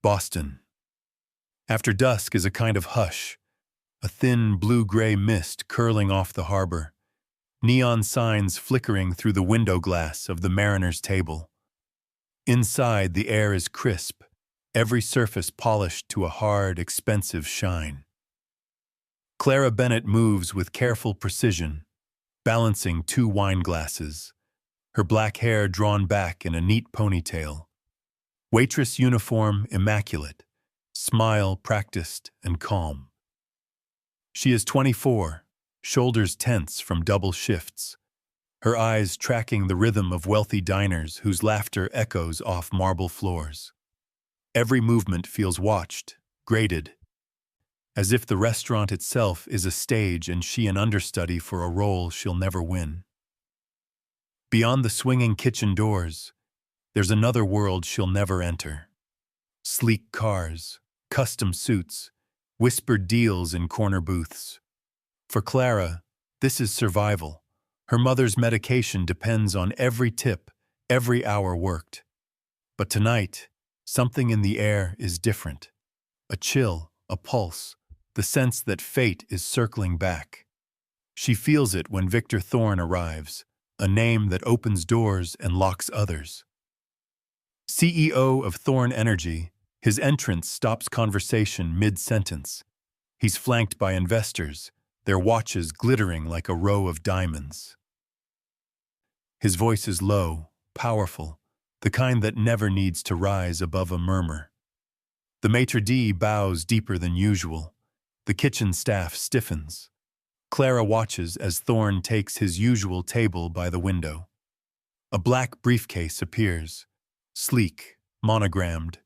Boston. After dusk is a kind of hush, a thin blue-gray mist curling off the harbor, neon signs flickering through the window glass of the mariner's table. Inside, the air is crisp, every surface polished to a hard, expensive shine. Clara Bennett moves with careful precision, balancing two wine glasses, her black hair drawn back in a neat ponytail. Waitress uniform immaculate, smile practiced and calm. She is 24, shoulders tense from double shifts, her eyes tracking the rhythm of wealthy diners whose laughter echoes off marble floors. Every movement feels watched, graded, as if the restaurant itself is a stage and she an understudy for a role she'll never win. Beyond the swinging kitchen doors, there's another world she'll never enter. Sleek cars, custom suits, whispered deals in corner booths. For Clara, this is survival. Her mother's medication depends on every tip, every hour worked. But tonight, something in the air is different. A chill, a pulse, the sense that fate is circling back. She feels it when Victor Thorne arrives, a name that opens doors and locks others. CEO of Thorne Energy, his entrance stops conversation mid-sentence. He's flanked by investors, their watches glittering like a row of diamonds. His voice is low, powerful, the kind that never needs to rise above a murmur. The maitre d' bows deeper than usual. The kitchen staff stiffens. Clara watches as Thorne takes his usual table by the window. A black briefcase appears, sleek, monogrammed,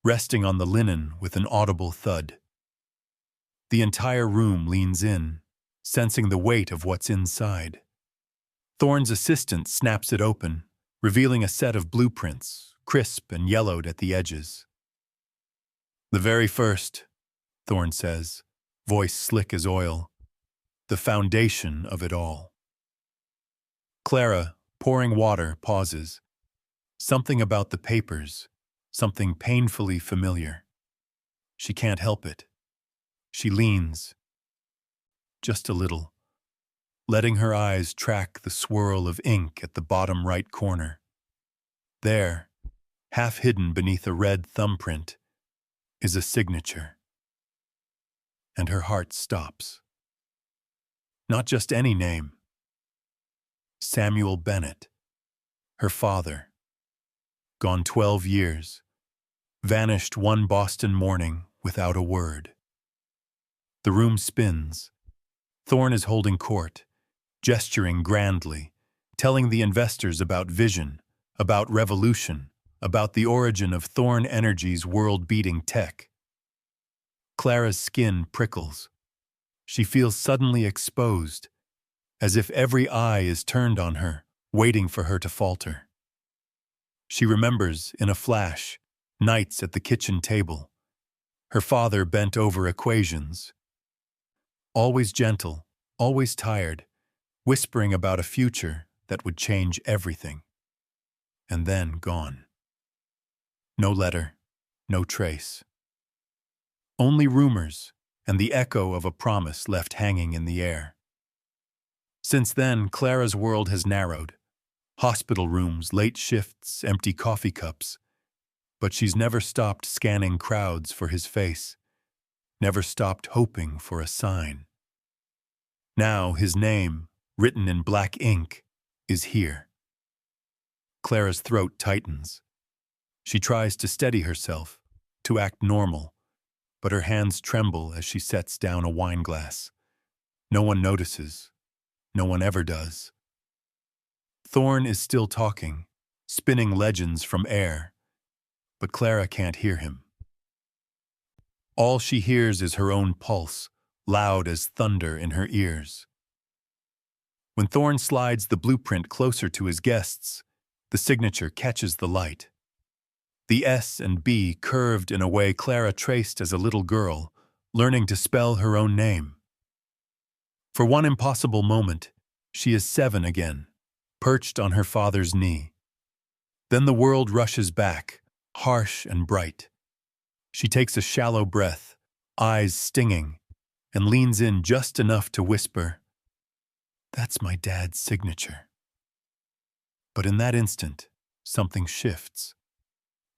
resting on the linen with an audible thud. The entire room leans in, sensing the weight of what's inside. Thorne's assistant snaps it open, revealing a set of blueprints, crisp and yellowed at the edges. "The very first," Thorne says, voice slick as oil. "The foundation of it all." Clara, pouring water, pauses. Something about the papers, something painfully familiar. She can't help it. She leans, just a little, letting her eyes track the swirl of ink at the bottom right corner. There, half hidden beneath a red thumbprint, is a signature. And her heart stops. Not just any name. Samuel Bennett, her father. Gone 12 years, vanished one Boston morning without a word. The room spins. Thorne is holding court, gesturing grandly, telling the investors about vision, about revolution, about the origin of Thorne Energy's world-beating tech. Clara's skin prickles. She feels suddenly exposed, as if every eye is turned on her, waiting for her to falter. She remembers, in a flash, nights at the kitchen table. Her father bent over equations. Always gentle, always tired, whispering about a future that would change everything. And then gone. No letter, no trace. Only rumors and the echo of a promise left hanging in the air. Since then, Clara's world has narrowed. Hospital rooms, late shifts, empty coffee cups. But she's never stopped scanning crowds for his face, never stopped hoping for a sign. Now his name, written in black ink, is here. Clara's throat tightens. She tries to steady herself, to act normal, but her hands tremble as she sets down a wine glass. No one notices. No one ever does. Thorne is still talking, spinning legends from air, but Clara can't hear him. All she hears is her own pulse, loud as thunder in her ears. When Thorne slides the blueprint closer to his guests, the signature catches the light. The S and B curved in a way Clara traced as a little girl, learning to spell her own name. For one impossible moment, she is 7 again, perched on her father's knee. Then the world rushes back, harsh and bright. She takes a shallow breath, eyes stinging, and leans in just enough to whisper, "That's my dad's signature." But in that instant, something shifts.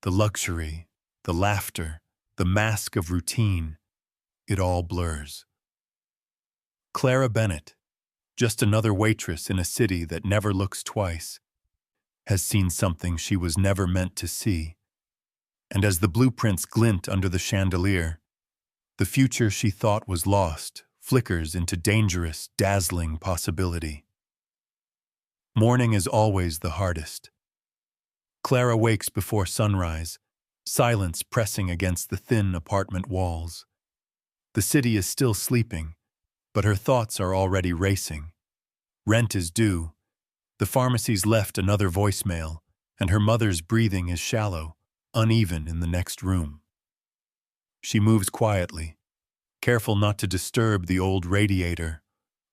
The luxury, the laughter, the mask of routine, it all blurs. Clara Bennett, just another waitress in a city that never looks twice, has seen something she was never meant to see. And as the blueprints glint under the chandelier, the future she thought was lost flickers into dangerous, dazzling possibility. Morning is always the hardest. Clara wakes before sunrise, silence pressing against the thin apartment walls. The city is still sleeping, but her thoughts are already racing. Rent is due, the pharmacy's left another voicemail, and her mother's breathing is shallow, uneven in the next room. She moves quietly, careful not to disturb the old radiator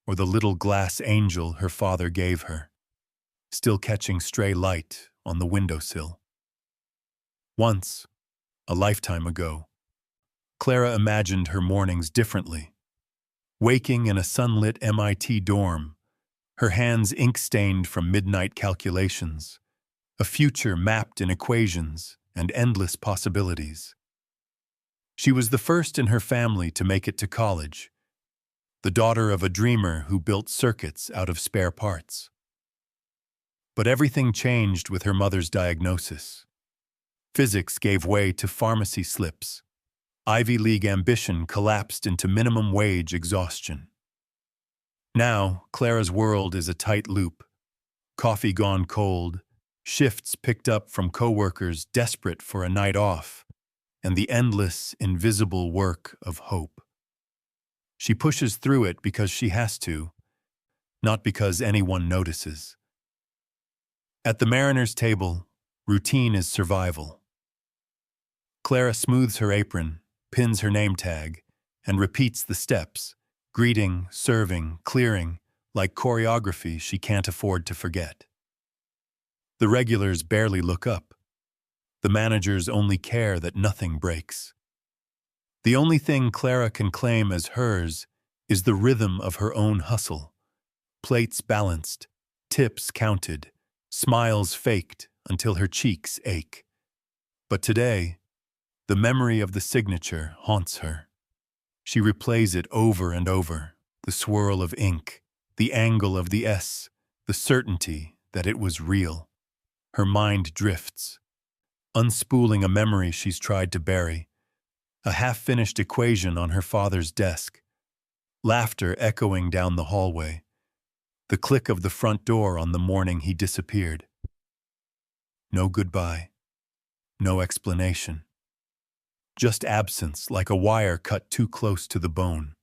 or the little glass angel her father gave her, still catching stray light on the windowsill. Once, a lifetime ago, Clara imagined her mornings differently. Waking in a sunlit MIT dorm, her hands ink-stained from midnight calculations, a future mapped in equations and endless possibilities. She was the first in her family to make it to college, the daughter of a dreamer who built circuits out of spare parts. But everything changed with her mother's diagnosis. Physics gave way to pharmacy slips. Ivy League ambition collapsed into minimum wage exhaustion. Now, Clara's world is a tight loop. Coffee gone cold, shifts picked up from coworkers desperate for a night off, and the endless, invisible work of hope. She pushes through it because she has to, not because anyone notices. At the mariner's table, routine is survival. Clara smooths her apron, pins her name tag, and repeats the steps, greeting, serving, clearing, like choreography she can't afford to forget. The regulars barely look up. The managers only care that nothing breaks. The only thing Clara can claim as hers is the rhythm of her own hustle. Plates balanced, tips counted, smiles faked until her cheeks ache. But today, the memory of the signature haunts her. She replays it over and over, the swirl of ink, the angle of the S, the certainty that it was real. Her mind drifts, unspooling a memory she's tried to bury, a half-finished equation on her father's desk, laughter echoing down the hallway, the click of the front door on the morning he disappeared. No goodbye, no explanation. Just absence like a wire cut too close to the bone.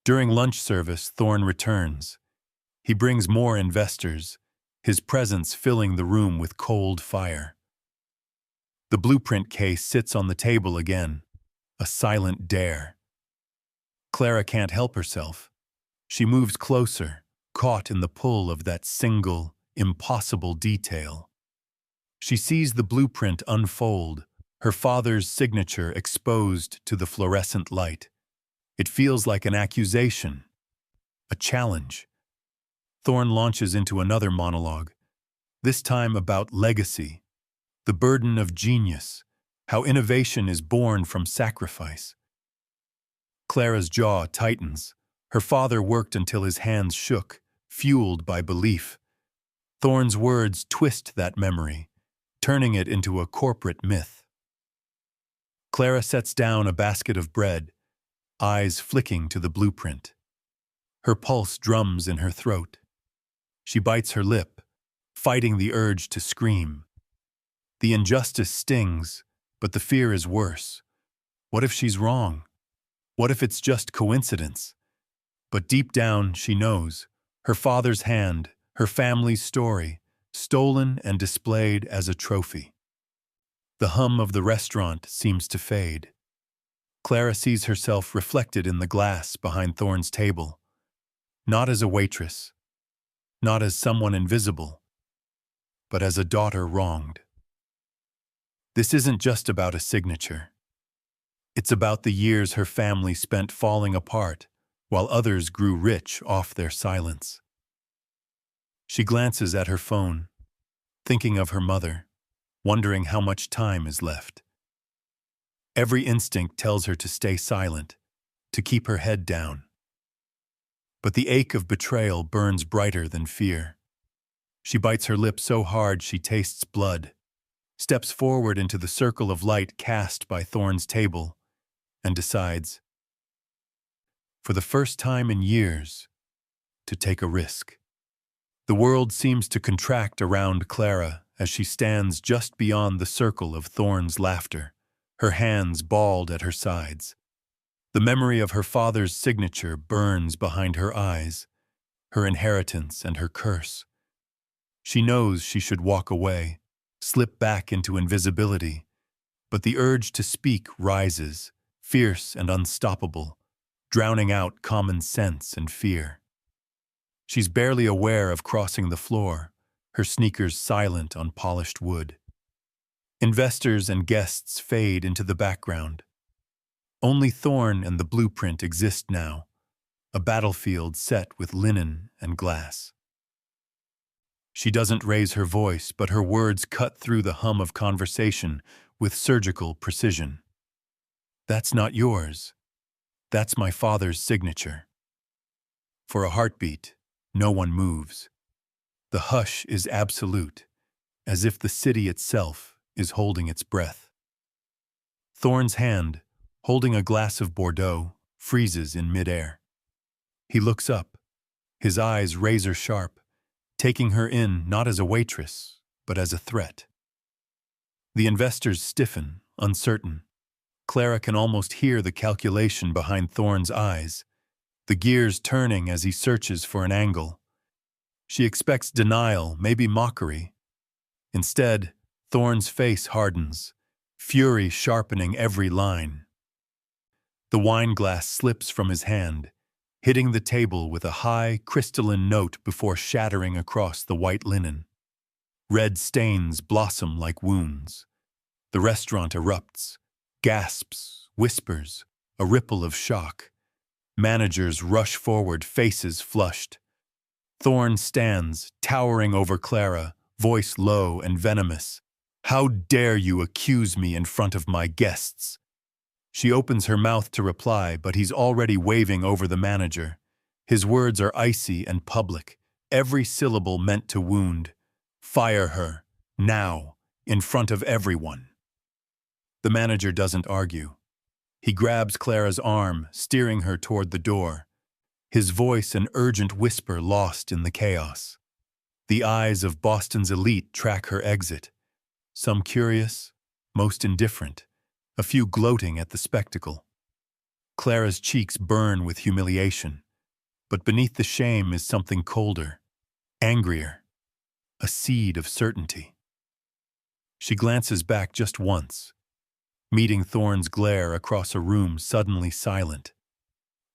During lunch service, Thorne returns. He brings more investors, his presence filling the room with cold fire. The blueprint case sits on the table again, a silent dare. Clara can't help herself. She moves closer, caught in the pull of that single, impossible detail. She sees the blueprint unfold, her father's signature exposed to the fluorescent light. It feels like an accusation, a challenge. Thorne launches into another monologue, this time about legacy, the burden of genius, how innovation is born from sacrifice. Clara's jaw tightens. Her father worked until his hands shook, fueled by belief. Thorne's words twist that memory, turning it into a corporate myth. Clara sets down a basket of bread, eyes flicking to the blueprint. Her pulse drums in her throat. She bites her lip, fighting the urge to scream. The injustice stings, but the fear is worse. What if she's wrong? What if it's just coincidence? But deep down, she knows. Her father's hand, her family's story, stolen and displayed as a trophy. The hum of the restaurant seems to fade. Clara sees herself reflected in the glass behind Thorne's table. Not as a waitress, not as someone invisible, but as a daughter wronged. This isn't just about a signature. It's about the years her family spent falling apart, while others grew rich off their silence. She glances at her phone, thinking of her mother, wondering how much time is left. Every instinct tells her to stay silent, to keep her head down. But the ache of betrayal burns brighter than fear. She bites her lip so hard she tastes blood, steps forward into the circle of light cast by Thorne's table, and decides, for the first time in years, to take a risk. The world seems to contract around Clara as she stands just beyond the circle of Thorne's laughter, her hands balled at her sides. The memory of her father's signature burns behind her eyes, her inheritance and her curse. She knows she should walk away, slip back into invisibility, but the urge to speak rises, fierce and unstoppable, drowning out common sense and fear. She's barely aware of crossing the floor, her sneakers silent on polished wood. Investors and guests fade into the background. Only Thorne and the blueprint exist now, a battlefield set with linen and glass. She doesn't raise her voice, but her words cut through the hum of conversation with surgical precision. That's not yours. That's my father's signature. For a heartbeat, no one moves. The hush is absolute, as if the city itself is holding its breath. Thorne's hand, holding a glass of Bordeaux, freezes in midair. He looks up, his eyes razor-sharp, taking her in not as a waitress, but as a threat. The investors stiffen, uncertain. Clara can almost hear the calculation behind Thorne's eyes, the gears turning as he searches for an angle. She expects denial, maybe mockery. Instead, Thorne's face hardens, fury sharpening every line. The wine glass slips from his hand, hitting the table with a high, crystalline note before shattering across the white linen. Red stains blossom like wounds. The restaurant erupts, gasps, whispers, a ripple of shock. Managers rush forward, faces flushed. Thorne stands, towering over Clara, voice low and venomous. How dare you accuse me in front of my guests? She opens her mouth to reply, but he's already waving over the manager. His words are icy and public, every syllable meant to wound. Fire her, now, in front of everyone. The manager doesn't argue. He grabs Clara's arm, steering her toward the door, his voice an urgent whisper lost in the chaos. The eyes of Boston's elite track her exit, some curious, most indifferent, a few gloating at the spectacle. Clara's cheeks burn with humiliation, but beneath the shame is something colder, angrier, a seed of certainty. She glances back just once, meeting Thorne's glare across a room suddenly silent.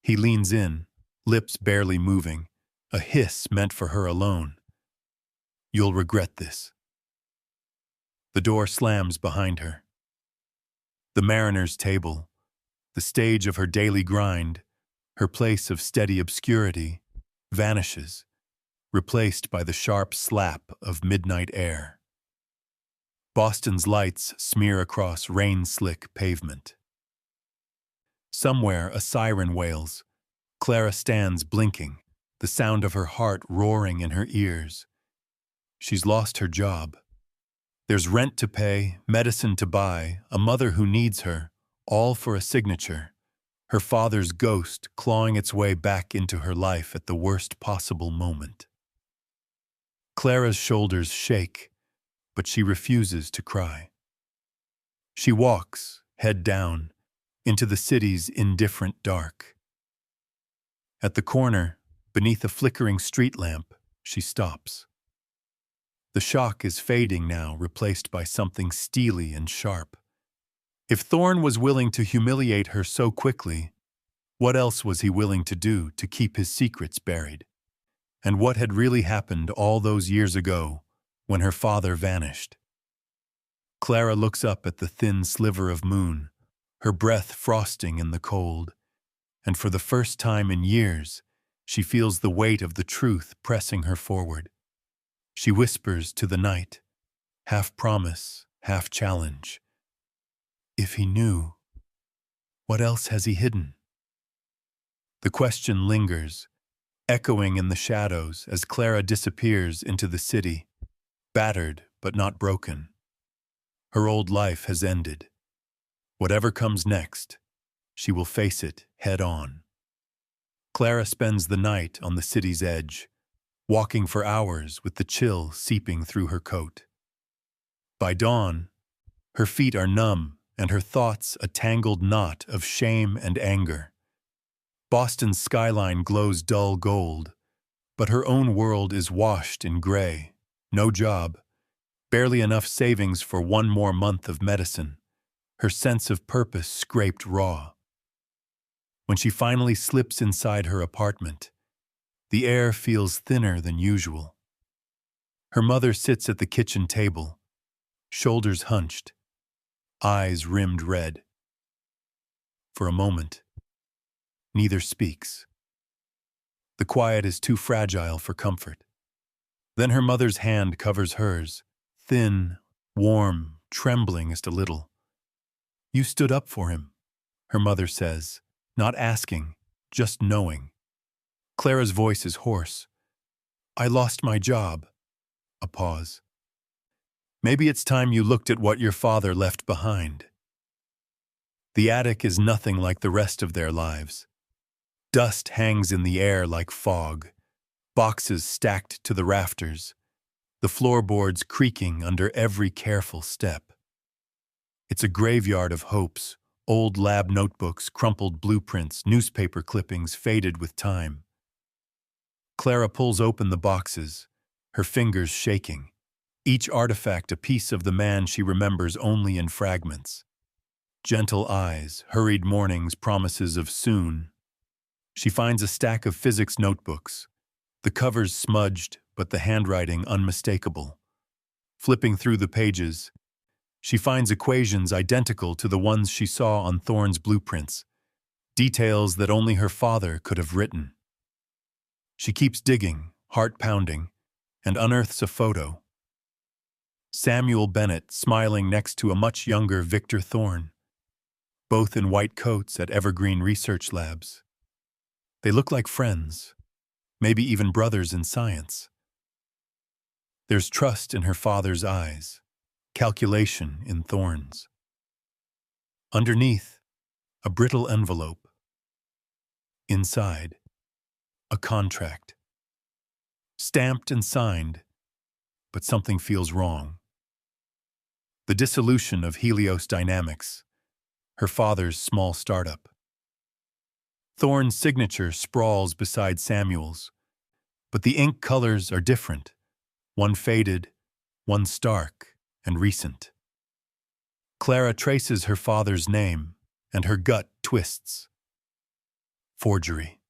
He leans in, lips barely moving, a hiss meant for her alone. You'll regret this. The door slams behind her. The mariner's table, the stage of her daily grind, her place of steady obscurity, vanishes, replaced by the sharp slap of midnight air. Boston's lights smear across rain-slick pavement. Somewhere a siren wails. Clara stands blinking, the sound of her heart roaring in her ears. She's lost her job. There's rent to pay, medicine to buy, a mother who needs her, all for a signature. Her father's ghost clawing its way back into her life at the worst possible moment. Clara's shoulders shake, but she refuses to cry. She walks, head down, into the city's indifferent dark. At the corner, beneath a flickering street lamp, she stops. The shock is fading now, replaced by something steely and sharp. If Thorne was willing to humiliate her so quickly, what else was he willing to do to keep his secrets buried? And what had really happened all those years ago when her father vanished? Clara looks up at the thin sliver of moon, her breath frosting in the cold, and for the first time in years, she feels the weight of the truth pressing her forward. She whispers to the night, half promise, half challenge. If he knew, what else has he hidden? The question lingers, echoing in the shadows as Clara disappears into the city, battered but not broken. Her old life has ended. Whatever comes next, she will face it head on. Clara spends the night on the city's edge, walking for hours with the chill seeping through her coat. By dawn, her feet are numb and her thoughts a tangled knot of shame and anger. Boston's skyline glows dull gold, but her own world is washed in gray. No job, barely enough savings for one more month of medicine. Her sense of purpose scraped raw. When she finally slips inside her apartment, the air feels thinner than usual. Her mother sits at the kitchen table, shoulders hunched, eyes rimmed red. For a moment, neither speaks. The quiet is too fragile for comfort. Then her mother's hand covers hers, thin, warm, trembling just a little. "You stood up for him," her mother says, not asking, just knowing. Clara's voice is hoarse. "I lost my job." A pause. "Maybe it's time you looked at what your father left behind." The attic is nothing like the rest of their lives. Dust hangs in the air like fog, boxes stacked to the rafters, the floorboards creaking under every careful step. It's a graveyard of hopes, old lab notebooks, crumpled blueprints, newspaper clippings faded with time. Clara pulls open the boxes, her fingers shaking, each artifact a piece of the man she remembers only in fragments. Gentle eyes, hurried mornings, promises of soon. She finds a stack of physics notebooks, the covers smudged but the handwriting unmistakable. Flipping through the pages, she finds equations identical to the ones she saw on Thorne's blueprints, details that only her father could have written. She keeps digging, heart pounding, and unearths a photo. Samuel Bennett smiling next to a much younger Victor Thorne, both in white coats at Evergreen Research Labs. They look like friends, maybe even brothers in science. There's trust in her father's eyes, calculation in Thorne's. Underneath, a brittle envelope. Inside, a contract. Stamped and signed, but something feels wrong. The dissolution of Helios Dynamics, her father's small startup. Thorne's signature sprawls beside Samuel's, but the ink colors are different, one faded, one stark and recent. Clara traces her father's name, and her gut twists. Forgery.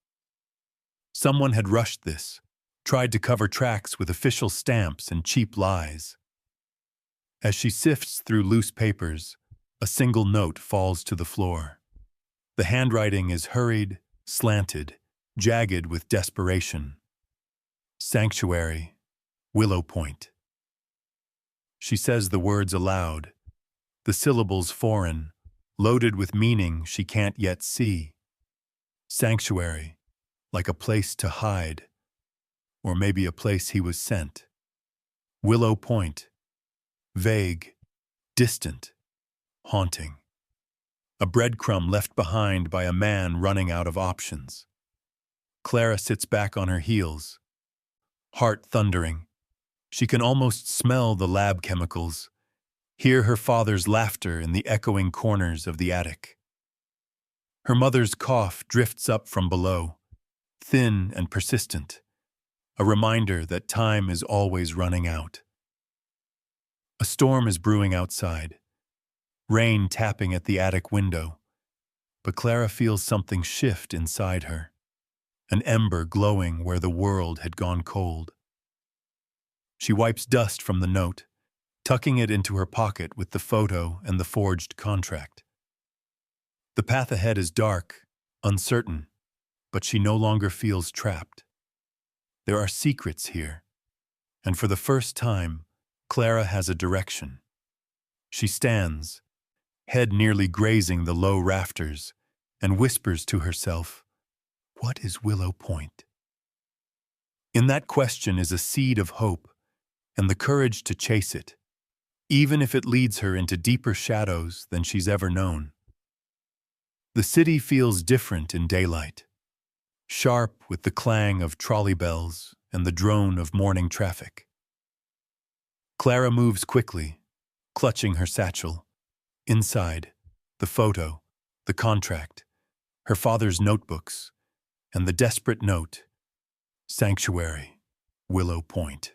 Someone had rushed this, tried to cover tracks with official stamps and cheap lies. As she sifts through loose papers, a single note falls to the floor. The handwriting is hurried, slanted, jagged with desperation. Sanctuary, Willow Point. She says the words aloud, the syllables foreign, loaded with meaning she can't yet see. Sanctuary, like a place to hide, or maybe a place he was sent. Willow Point, vague, distant, haunting. A breadcrumb left behind by a man running out of options. Clara sits back on her heels, heart thundering. She can almost smell the lab chemicals, hear her father's laughter in the echoing corners of the attic. Her mother's cough drifts up from below, thin and persistent, a reminder that time is always running out. A storm is brewing outside, rain tapping at the attic window, but Clara feels something shift inside her, an ember glowing where the world had gone cold. She wipes dust from the note, tucking it into her pocket with the photo and the forged contract. The path ahead is dark, uncertain, but she no longer feels trapped. There are secrets here, and for the first time, Clara has a direction. She stands, head nearly grazing the low rafters, and whispers to herself, "What is Willow Point?" In that question is a seed of hope and the courage to chase it, even if it leads her into deeper shadows than she's ever known. The city feels different in daylight, sharp with the clang of trolley bells and the drone of morning traffic. Clara moves quickly, clutching her satchel. Inside, the photo, the contract, her father's notebooks, and the desperate note, "Sanctuary, Willow Point."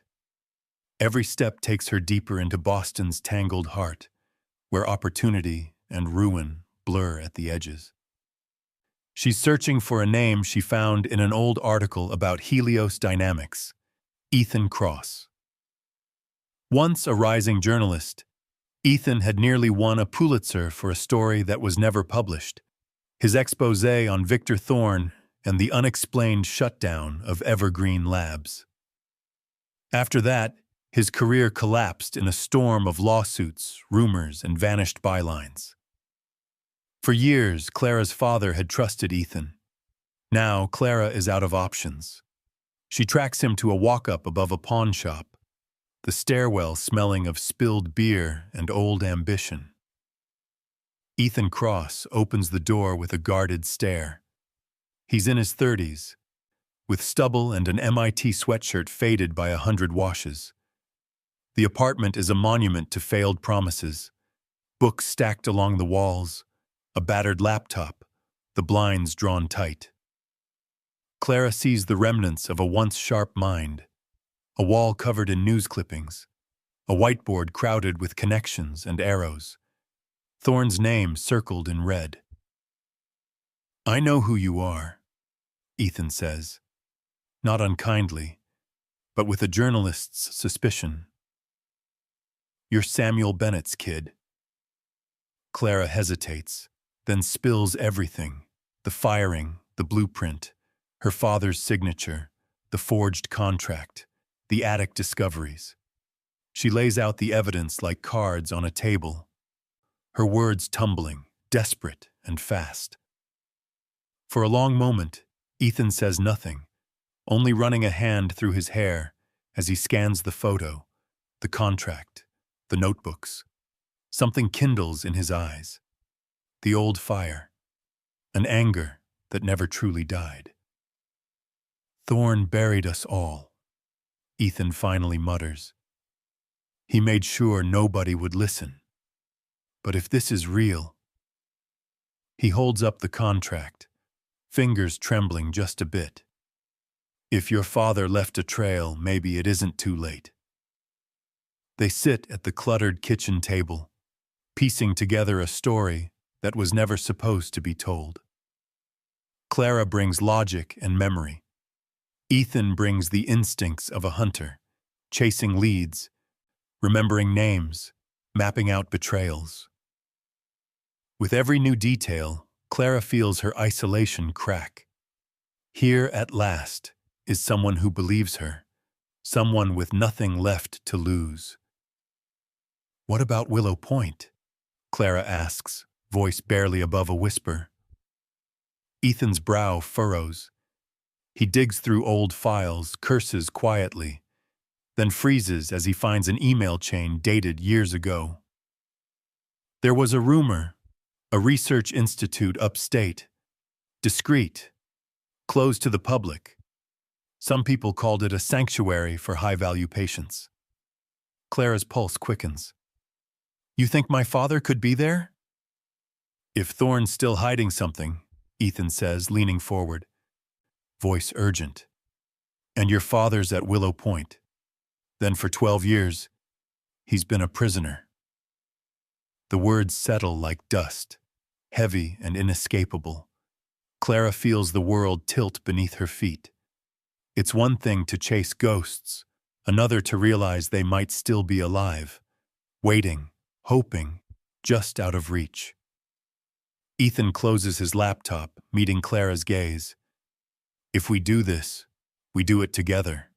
Every step takes her deeper into Boston's tangled heart, where opportunity and ruin blur at the edges. She's searching for a name she found in an old article about Helios dynamics, Ethan Cross. Once a rising journalist, Ethan had nearly won a Pulitzer for a story that was never published, his exposé on Victor Thorne and the unexplained shutdown of Evergreen Labs. After that, his career collapsed in a storm of lawsuits, rumors, and vanished bylines. For years, Clara's father had trusted Ethan. Now, Clara is out of options. She tracks him to a walk-up above a pawn shop, the stairwell smelling of spilled beer and old ambition. Ethan Cross opens the door with a guarded stare. He's in his 30s, with stubble and an MIT sweatshirt faded by 100 washes. The apartment is a monument to failed promises, books stacked along the walls, a battered laptop, the blinds drawn tight. Clara sees the remnants of a once sharp mind, a wall covered in news clippings, a whiteboard crowded with connections and arrows, Thorne's name circled in red. "I know who you are," Ethan says, not unkindly, but with a journalist's suspicion. "You're Samuel Bennett's kid." Clara hesitates, then spills everything: the firing, the blueprint, her father's signature, the forged contract, the attic discoveries. She lays out the evidence like cards on a table, her words tumbling, desperate and fast. For a long moment, Ethan says nothing, only running a hand through his hair as he scans the photo, the contract, the notebooks. Something kindles in his eyes. The old fire. An anger that never truly died. "Thorne buried us all," Ethan finally mutters. "He made sure nobody would listen. But if this is real..." He holds up the contract, fingers trembling just a bit. "If your father left a trail, maybe it isn't too late." They sit at the cluttered kitchen table, piecing together a story that was never supposed to be told. Clara brings logic and memory. Ethan brings the instincts of a hunter, chasing leads, remembering names, mapping out betrayals. With every new detail, Clara feels her isolation crack. Here, at last, is someone who believes her, someone with nothing left to lose. "What about Willow Point?" Clara asks, voice barely above a whisper. Ethan's brow furrows. He digs through old files, curses quietly, then freezes as he finds an email chain dated years ago. "There was a rumor, a research institute upstate, discreet, closed to the public. Some people called it a sanctuary for high-value patients." Clara's pulse quickens. "You think my father could be there?" "If Thorne's still hiding something," Ethan says, leaning forward, voice urgent. "And your father's at Willow Point. Then for 12 years, he's been a prisoner." The words settle like dust, heavy and inescapable. Clara feels the world tilt beneath her feet. It's one thing to chase ghosts, another to realize they might still be alive, waiting, hoping, just out of reach. Ethan closes his laptop, meeting Clara's gaze. If we do this, we do it together.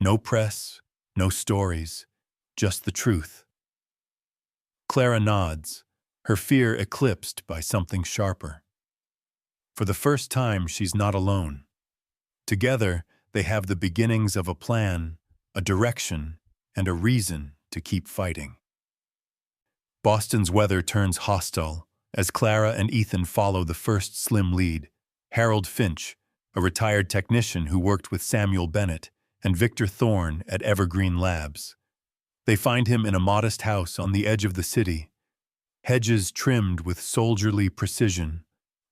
No press, no stories, just the truth. Clara nods, her fear eclipsed by something sharper. For the first time, she's not alone. Together, they have the beginnings of a plan, a direction, and a reason to keep fighting. Boston's weather turns hostile as Clara and Ethan follow the first slim lead, Harold Finch, a retired technician who worked with Samuel Bennett, and Victor Thorne at Evergreen Labs. They find him in a modest house on the edge of the city, hedges trimmed with soldierly precision,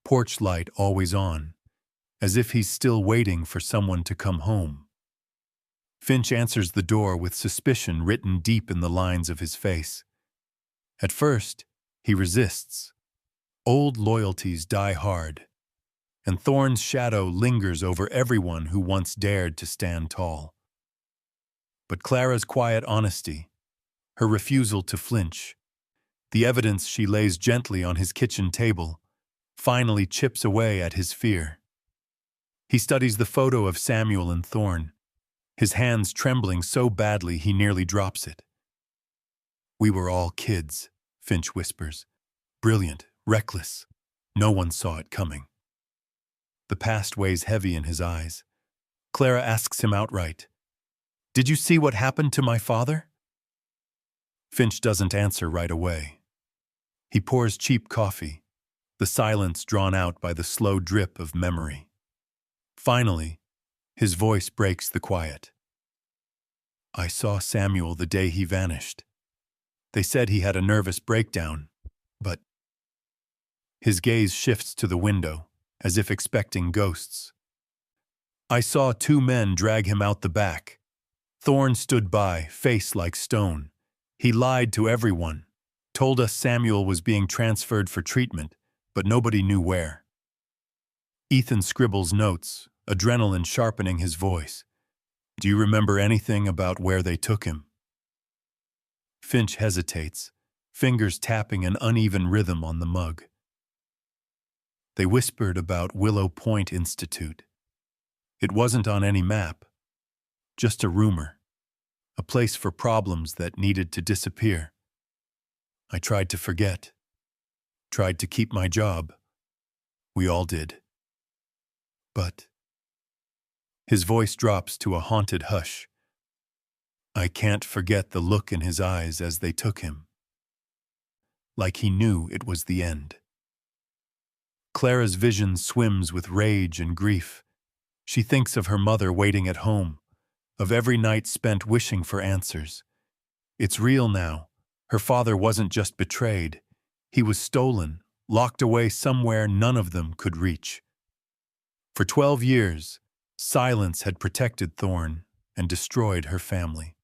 porch light always on, as if he's still waiting for someone to come home. Finch answers the door with suspicion written deep in the lines of his face. At first, he resists. Old loyalties die hard, and Thorne's shadow lingers over everyone who once dared to stand tall. But Clara's quiet honesty, her refusal to flinch, the evidence she lays gently on his kitchen table, finally chips away at his fear. He studies the photo of Samuel and Thorne, his hands trembling so badly he nearly drops it. "We were all kids," Finch whispers. "Brilliant, reckless. No one saw it coming." The past weighs heavy in his eyes. Clara asks him outright, "Did you see what happened to my father?" Finch doesn't answer right away. He pours cheap coffee, the silence drawn out by the slow drip of memory. Finally, his voice breaks the quiet. "I saw Samuel the day he vanished. They said he had a nervous breakdown, but..." His gaze shifts to the window, as if expecting ghosts. "I saw two men drag him out the back. Thorne stood by, face like stone. He lied to everyone, told us Samuel was being transferred for treatment, but nobody knew where." Ethan scribbles notes, adrenaline sharpening his voice. "Do you remember anything about where they took him?" Finch hesitates, fingers tapping an uneven rhythm on the mug. "They whispered about Willow Point Institute. It wasn't on any map, just a rumor, a place for problems that needed to disappear. I tried to forget, tried to keep my job. We all did. But..." His voice drops to a haunted hush. "I can't forget the look in his eyes as they took him. Like he knew it was the end." Clara's vision swims with rage and grief. She thinks of her mother waiting at home, of every night spent wishing for answers. It's real now. Her father wasn't just betrayed. He was stolen, locked away somewhere none of them could reach. For 12 years, silence had protected Thorne and destroyed her family.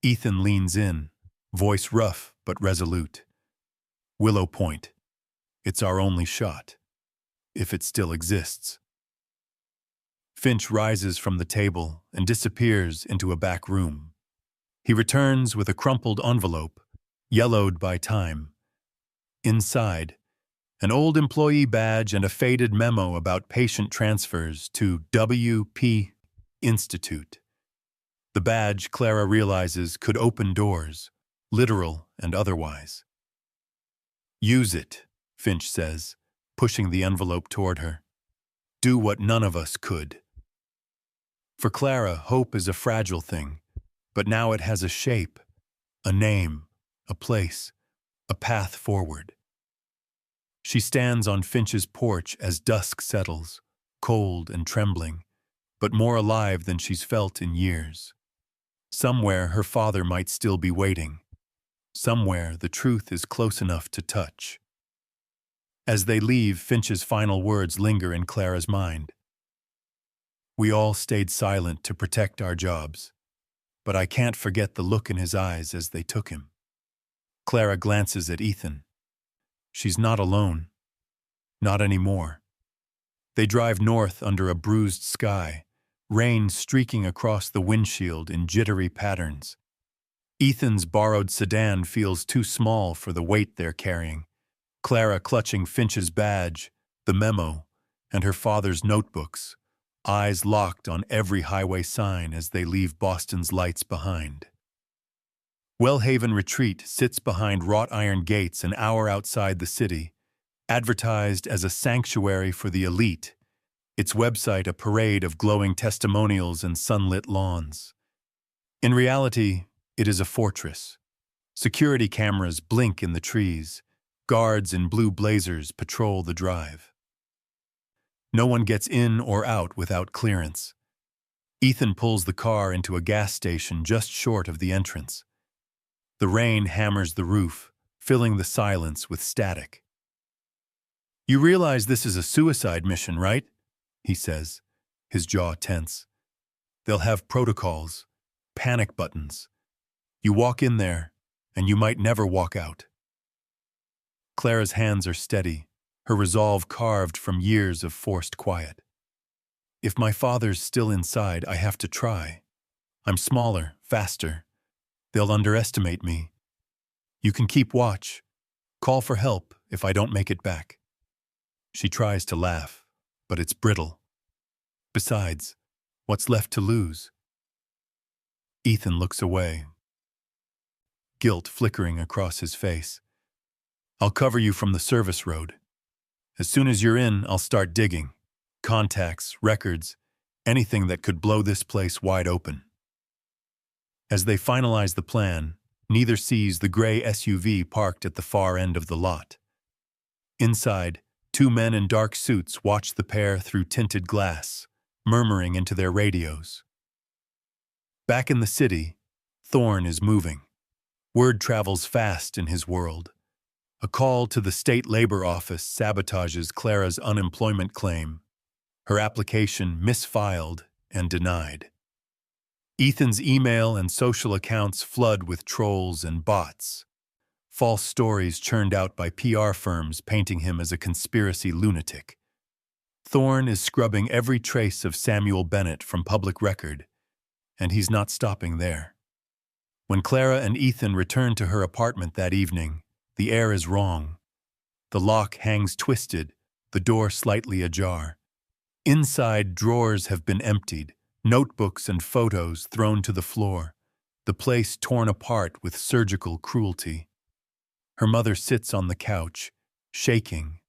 Ethan leans in, voice rough but resolute. "Willow Point. It's our only shot, if it still exists." Finch rises from the table and disappears into a back room. He returns with a crumpled envelope, yellowed by time. Inside, an old employee badge and a faded memo about patient transfers to WP Institute. The badge, Clara realizes, could open doors, literal and otherwise. "Use it," Finch says, pushing the envelope toward her. "Do what none of us could." For Clara, hope is a fragile thing, but now it has a shape, a name, a place, a path forward. She stands on Finch's porch as dusk settles, cold and trembling, but more alive than she's felt in years. Somewhere her father might still be waiting. Somewhere the truth is close enough to touch. As they leave, Finch's final words linger in Clara's mind. "We all stayed silent to protect our jobs, but I can't forget the look in his eyes as they took him." Clara glances at Ethan. She's not alone. Not anymore. They drive north under a bruised sky, rain streaking across the windshield in jittery patterns. Ethan's borrowed sedan feels too small for the weight they're carrying, Clara clutching Finch's badge, the memo, and her father's notebooks, eyes locked on every highway sign as they leave Boston's lights behind. Wellhaven Retreat sits behind wrought iron gates an hour outside the city, advertised as a sanctuary for the elite, its website a parade of glowing testimonials and sunlit lawns. In reality, it is a fortress. Security cameras blink in the trees. Guards in blue blazers patrol the drive. No one gets in or out without clearance. Ethan pulls the car into a gas station just short of the entrance. The rain hammers the roof, filling the silence with static. "You realize this is a suicide mission, right?" he says, his jaw tense. "They'll have protocols, panic buttons. You walk in there, and you might never walk out." Clara's hands are steady, her resolve carved from years of forced quiet. "If my father's still inside, I have to try. I'm smaller, faster. They'll underestimate me. You can keep watch. Call for help if I don't make it back." She tries to laugh, but it's brittle. Besides, what's left to lose? Ethan looks away, guilt flickering across his face. "I'll cover you from the service road. As soon as you're in, I'll start digging. Contacts, records, anything that could blow this place wide open." As they finalize the plan, neither sees the gray SUV parked at the far end of the lot. Inside, two men in dark suits watch the pair through tinted glass, murmuring into their radios. Back in the city, Thorne is moving. Word travels fast in his world. A call to the state labor office sabotages Clara's unemployment claim, her application misfiled and denied. Ethan's email and social accounts flood with trolls and bots, false stories churned out by PR firms painting him as a conspiracy lunatic. Thorne is scrubbing every trace of Samuel Bennett from public record, and he's not stopping there. When Clara and Ethan return to her apartment that evening, the air is wrong. The lock hangs twisted, the door slightly ajar. Inside, drawers have been emptied, notebooks and photos thrown to the floor, the place torn apart with surgical cruelty. Her mother sits on the couch, shaking,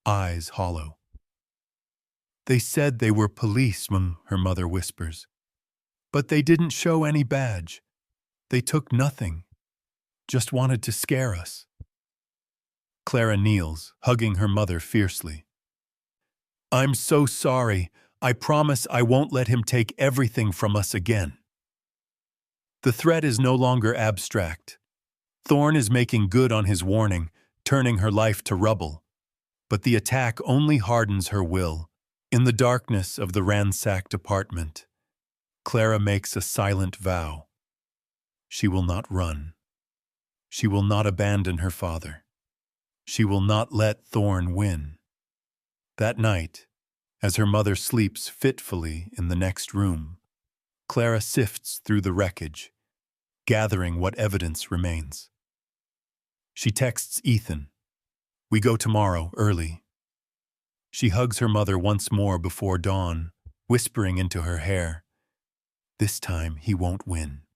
eyes hollow. "They said they were policemen," her mother whispers. "But they didn't show any badge. They took nothing. Just wanted to scare us." Clara kneels, hugging her mother fiercely. "I'm so sorry. I promise I won't let him take everything from us again." The threat is no longer abstract. Thorne is making good on his warning, turning her life to rubble. But the attack only hardens her will. In the darkness of the ransacked apartment, Clara makes a silent vow. She will not run. She will not abandon her father. She will not let Thorne win. That night, as her mother sleeps fitfully in the next room, Clara sifts through the wreckage, gathering what evidence remains. She texts Ethan, "We go tomorrow, early." She hugs her mother once more before dawn, whispering into her hair, "This time he won't win."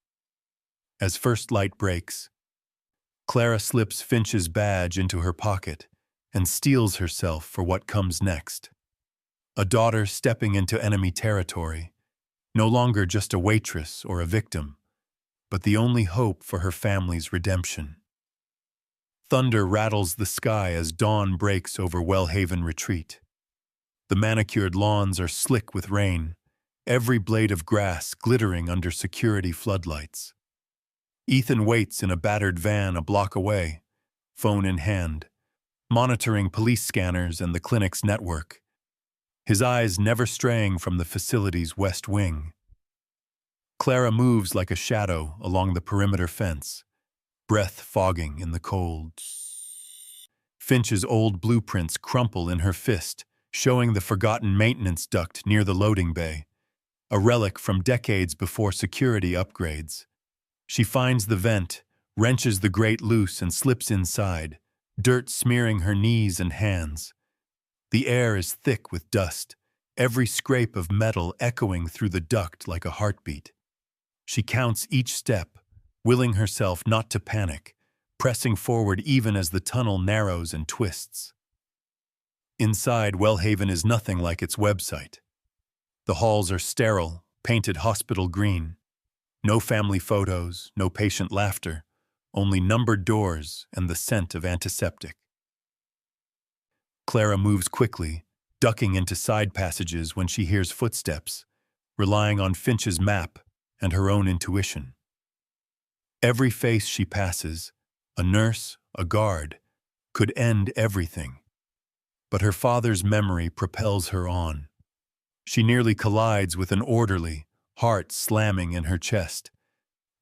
As first light breaks, Clara slips Finch's badge into her pocket and steels herself for what comes next. A daughter stepping into enemy territory, no longer just a waitress or a victim, but the only hope for her family's redemption. Thunder rattles the sky as dawn breaks over Wellhaven Retreat. The manicured lawns are slick with rain, every blade of grass glittering under security floodlights. Ethan waits in a battered van a block away, phone in hand, monitoring police scanners and the clinic's network, his eyes never straying from the facility's west wing. Clara moves like a shadow along the perimeter fence, breath fogging in the cold. Finch's old blueprints crumple in her fist, showing the forgotten maintenance duct near the loading bay, a relic from decades before security upgrades. She finds the vent, wrenches the grate loose and slips inside, dirt smearing her knees and hands. The air is thick with dust, every scrape of metal echoing through the duct like a heartbeat. She counts each step, willing herself not to panic, pressing forward even as the tunnel narrows and twists. Inside, Wellhaven is nothing like its website. The halls are sterile, painted hospital green. No family photos, no patient laughter, only numbered doors and the scent of antiseptic. Clara moves quickly, ducking into side passages when she hears footsteps, relying on Finch's map and her own intuition. Every face she passes, a nurse, a guard, could end everything. But her father's memory propels her on. She nearly collides with an orderly, heart slamming in her chest,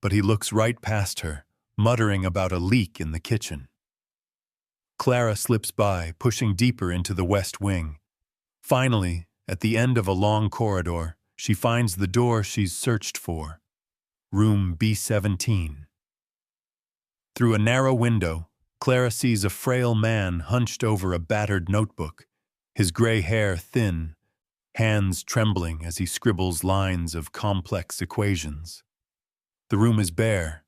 but he looks right past her, muttering about a leak in the kitchen. Clara slips by, pushing deeper into the west wing. Finally, at the end of a long corridor, she finds the door she's searched for. Room B17. Through a narrow window, Clara sees a frail man hunched over a battered notebook, his gray hair thin, hands trembling as he scribbles lines of complex equations. The room is bare,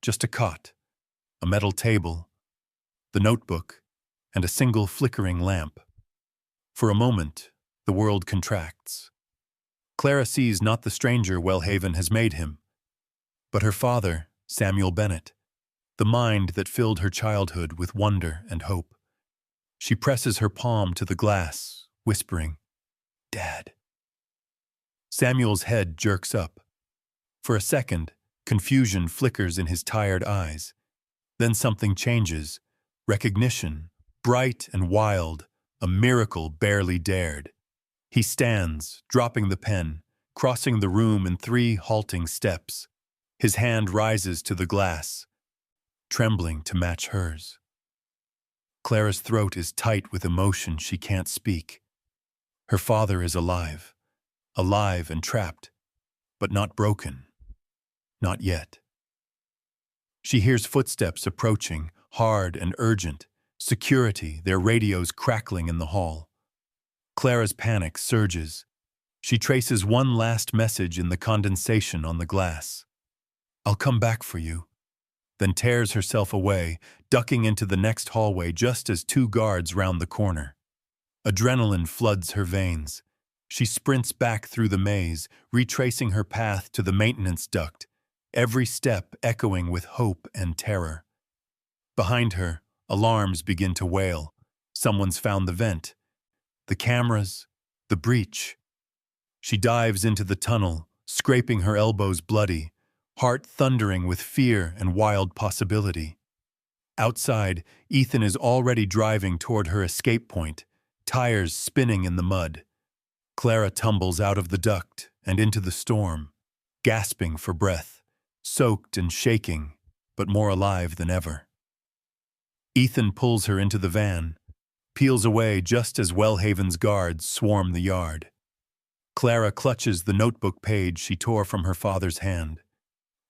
just a cot, a metal table, the notebook, and a single flickering lamp. For a moment, the world contracts. Clara sees not the stranger Wellhaven has made him, but her father, Samuel Bennett, the mind that filled her childhood with wonder and hope. She presses her palm to the glass, whispering, "Dad." Samuel's head jerks up. For a second, confusion flickers in his tired eyes. Then something changes. Recognition, bright and wild, a miracle barely dared. He stands, dropping the pen, crossing the room in 3 halting steps. His hand rises to the glass, trembling to match hers. Clara's throat is tight with emotion she can't speak. Her father is alive and trapped, but not broken. Not yet. She hears footsteps approaching, hard and urgent. Security, their radios crackling in the hall. Clara's panic surges. She traces one last message in the condensation on the glass. "I'll come back for you," then tears herself away, ducking into the next hallway just as 2 guards round the corner. Adrenaline floods her veins. She sprints back through the maze, retracing her path to the maintenance duct, every step echoing with hope and terror. Behind her, alarms begin to wail. Someone's found the vent, the cameras, the breach. She dives into the tunnel, scraping her elbows bloody, heart thundering with fear and wild possibility. Outside, Ethan is already driving toward her escape point, tires spinning in the mud. Clara tumbles out of the duct and into the storm, gasping for breath, soaked and shaking, but more alive than ever. Ethan pulls her into the van, peels away just as Wellhaven's guards swarm the yard. Clara clutches the notebook page she tore from her father's hand.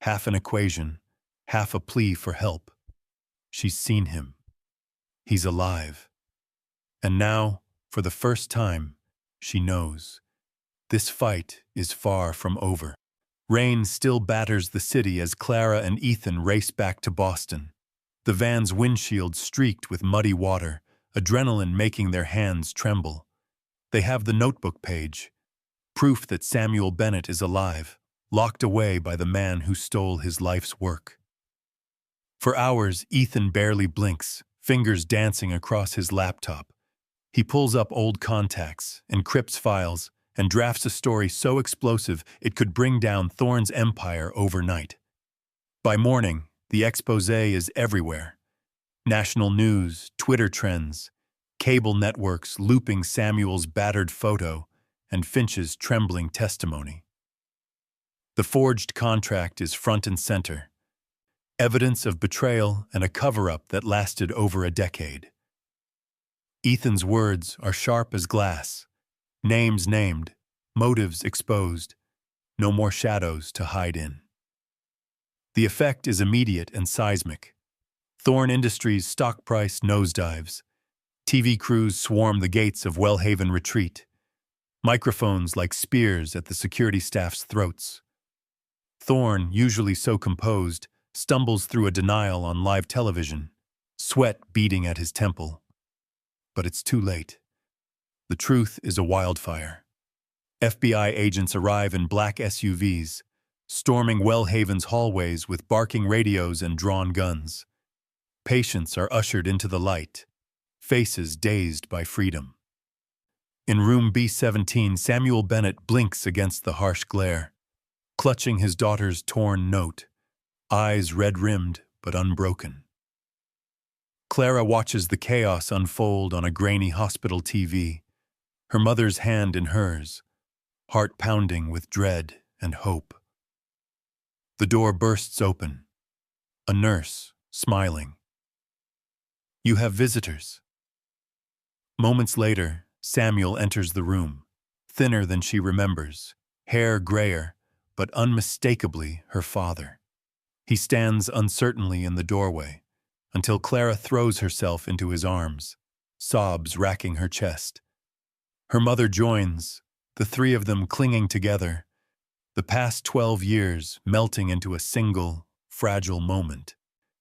Half an equation, half a plea for help. She's seen him. He's alive. And now, for the first time, she knows. This fight is far from over. Rain still batters the city as Clara and Ethan race back to Boston. The van's windshield streaked with muddy water, adrenaline making their hands tremble. They have the notebook page, proof that Samuel Bennett is alive, locked away by the man who stole his life's work. For hours, Ethan barely blinks, fingers dancing across his laptop. He pulls up old contacts, encrypts files, and drafts a story so explosive it could bring down Thorne's empire overnight. By morning, the exposé is everywhere. National news, Twitter trends, cable networks looping Samuel's battered photo and Finch's trembling testimony. The forged contract is front and center. Evidence of betrayal and a cover-up that lasted over a decade. Ethan's words are sharp as glass. Names named, motives exposed. No more shadows to hide in. The effect is immediate and seismic. Thorn Industries' stock price nosedives. TV crews swarm the gates of Wellhaven Retreat. Microphones like spears at the security staff's throats. Thorn, usually so composed, stumbles through a denial on live television, sweat beating at his temple. But it's too late. The truth is a wildfire. FBI agents arrive in black SUVs, storming Wellhaven's hallways with barking radios and drawn guns. Patients are ushered into the light, faces dazed by freedom. In room B17, Samuel Bennett blinks against the harsh glare, clutching his daughter's torn note, eyes red-rimmed but unbroken. Clara watches the chaos unfold on a grainy hospital TV, her mother's hand in hers, heart pounding with dread and hope. The door bursts open. A nurse, smiling. "You have visitors." Moments later, Samuel enters the room, thinner than she remembers, hair grayer, but unmistakably her father. He stands uncertainly in the doorway, until Clara throws herself into his arms, sobs racking her chest. Her mother joins, the three of them clinging together, the past 12 years melting into a single, fragile moment.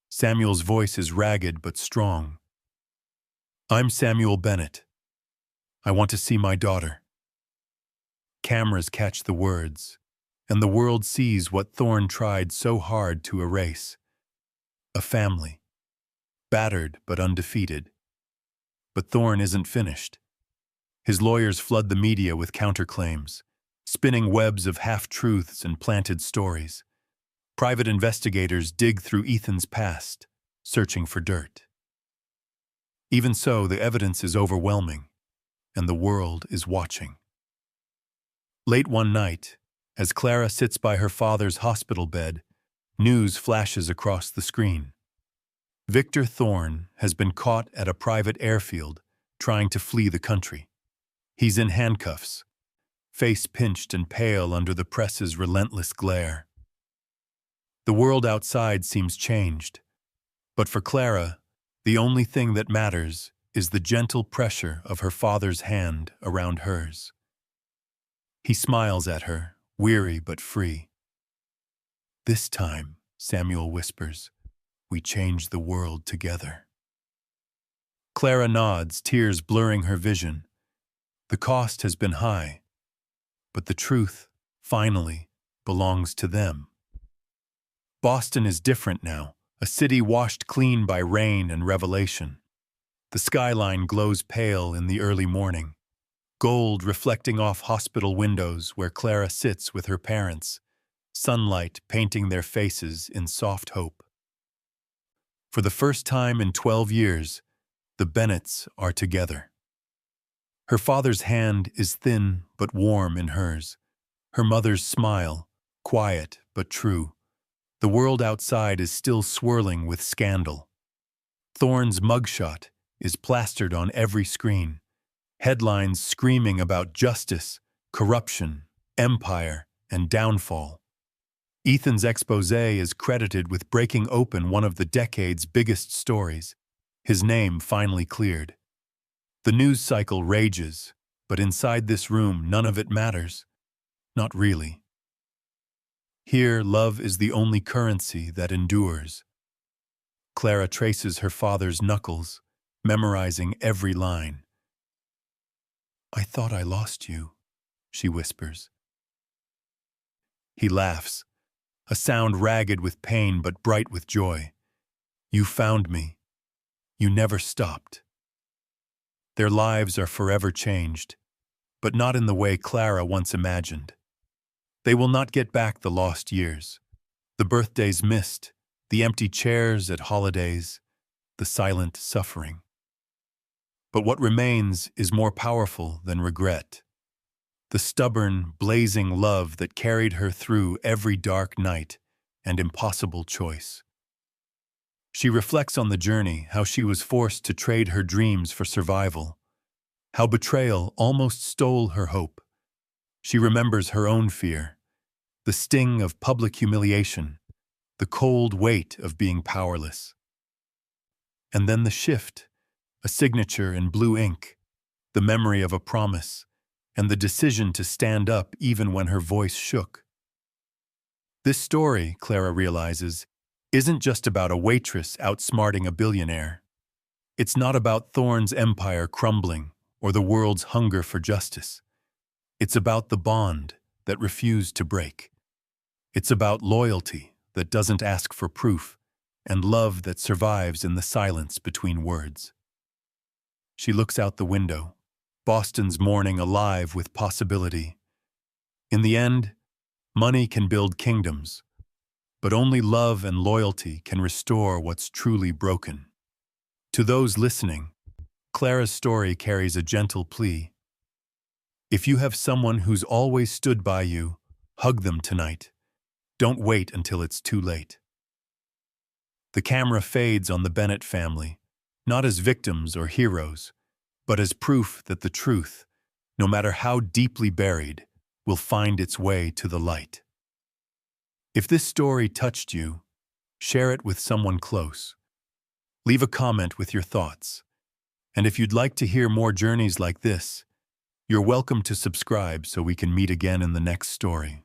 Samuel's voice is ragged but strong. "I'm Samuel Bennett. I want to see my daughter." Cameras catch the words, and the world sees what Thorn tried so hard to erase. A family, battered but undefeated. But Thorn isn't finished. His lawyers flood the media with counterclaims, spinning webs of half-truths and planted stories. Private investigators dig through Ethan's past, searching for dirt. Even so, the evidence is overwhelming, and the world is watching. Late one night, as Clara sits by her father's hospital bed, news flashes across the screen. Victor Thorn has been caught at a private airfield trying to flee the country. He's in handcuffs, face pinched and pale under the press's relentless glare. The world outside seems changed, but for Clara, the only thing that matters is the gentle pressure of her father's hand around hers. He smiles at her, weary but free. "This time," Samuel whispers, "we change the world together." Clara nods, tears blurring her vision. The cost has been high, but the truth, finally, belongs to them. Boston is different now, a city washed clean by rain and revelation. The skyline glows pale in the early morning, gold reflecting off hospital windows where Clara sits with her parents, sunlight painting their faces in soft hope. For the first time in 12 years, the Bennetts are together. Her father's hand is thin but warm in hers, her mother's smile, quiet but true. The world outside is still swirling with scandal. Thorn's mugshot is plastered on every screen, headlines screaming about justice, corruption, empire, and downfall. Ethan's exposé is credited with breaking open one of the decade's biggest stories, his name finally cleared. The news cycle rages, but inside this room none of it matters. Not really. Here, love is the only currency that endures. Clara traces her father's knuckles, memorizing every line. "I thought I lost you," she whispers. He laughs, a sound ragged with pain but bright with joy. "You found me. You never stopped." Their lives are forever changed, but not in the way Clara once imagined. They will not get back the lost years, the birthdays missed, the empty chairs at holidays, the silent suffering. But what remains is more powerful than regret. The stubborn, blazing love that carried her through every dark night and impossible choice. She reflects on the journey, how she was forced to trade her dreams for survival, how betrayal almost stole her hope. She remembers her own fear, the sting of public humiliation, the cold weight of being powerless. And then the shift, a signature in blue ink, the memory of a promise, and the decision to stand up even when her voice shook. This story, Clara realizes, isn't just about a waitress outsmarting a billionaire. It's not about Thorne's empire crumbling or the world's hunger for justice. It's about the bond that refused to break. It's about loyalty that doesn't ask for proof and love that survives in the silence between words. She looks out the window, Boston's morning alive with possibility. In the end, money can build kingdoms, but only love and loyalty can restore what's truly broken. To those listening, Clara's story carries a gentle plea. If you have someone who's always stood by you, hug them tonight. Don't wait until it's too late. The camera fades on the Bennett family, not as victims or heroes, but as proof that the truth, no matter how deeply buried, will find its way to the light. If this story touched you, share it with someone close. Leave a comment with your thoughts. And if you'd like to hear more journeys like this, you're welcome to subscribe so we can meet again in the next story.